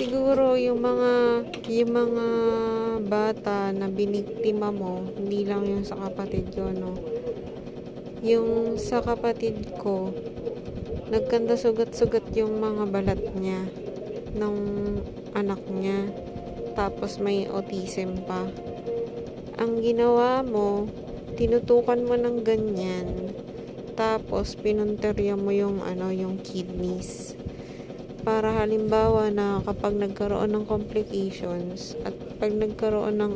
Siguro yung mga bata na biniktima mo, hindi lang yung sa kapatid ko, no? Yung sa kapatid ko, nagkanda sugat-sugat yung mga balat niya ng anak niya. Tapos may autism pa. Ang ginawa mo, tinutukan mo ng ganyan. Tapos pinunterya mo yung kidneys. Para halimbawa na kapag nagkaroon ng complications at pag nagkaroon ng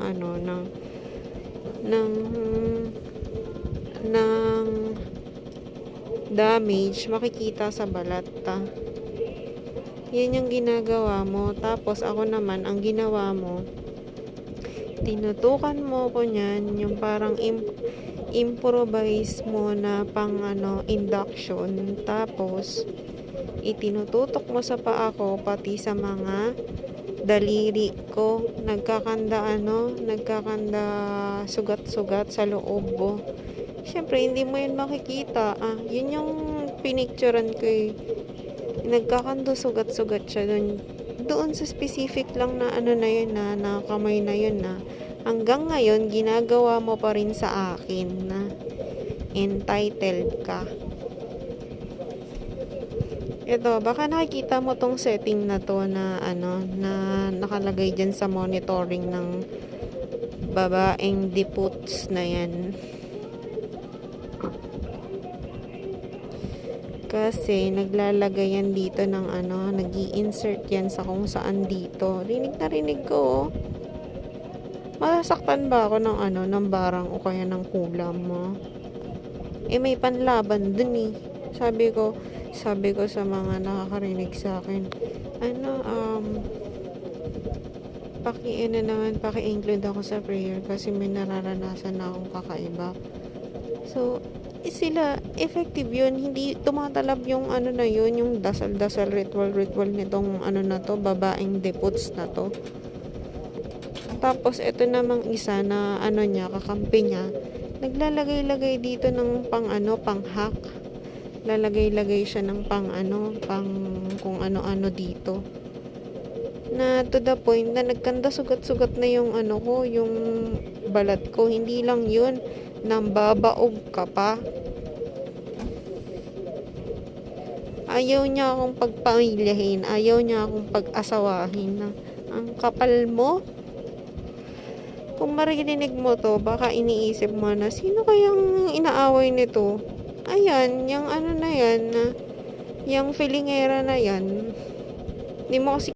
damage, makikita sa balat. Yan yung ginagawa mo. Tapos ako naman, ang ginawa mo, tinutukan mo ko niyan, yung parang improvise mo na pang induction. Tapos itinututok mo sa paa ko, pati sa mga daliri ko, nagkakanda sugat-sugat sa loob mo. Syempre hindi mo yun makikita. Yun yung pinicturean ko eh. Nagkakando sugat-sugat siya doon sa specific lang na na yun na kamay na yun na hanggang ngayon ginagawa mo pa rin sa akin na entitled ka. Ito, baka nakikita mo tong setting na to na na nakalagay dyan sa monitoring ng babaeng diputs na yan. Kasi naglalagay yan dito ng nag-i-insert yan sa kung saan dito. Rinig na rinig ko. Masasaktan ba ako ng barang o kaya ng kulam mo? May panlaban dun eh. Sabi ko sa mga nakakarinig sa akin, paki-include ako sa prayer kasi may nararanasan na akong kakaiba. So, sila, effective yun. Hindi tumatalab yung na yun, yung dasal-dasal, ritual nitong na to, babaeng deputs na to. Tapos, ito namang isa na niya, kakampi niya, naglalagay-lagay dito ng pang-hack. Lalagay-lagay siya ng pang kung ano-ano dito. Na to the point na nagkanda sugat-sugat na yung ko, yung balat ko. Hindi lang yun, nang babaog ka pa. Ayaw niya akong pagpamilyahin, ayaw niya akong pag-asawahin. Ang kapal mo. Kung maririnig mo to, baka iniisip mo na, sino kayang inaaway nito? Ayan, yung na yan, yung filingera na yan. Hindi mo kasi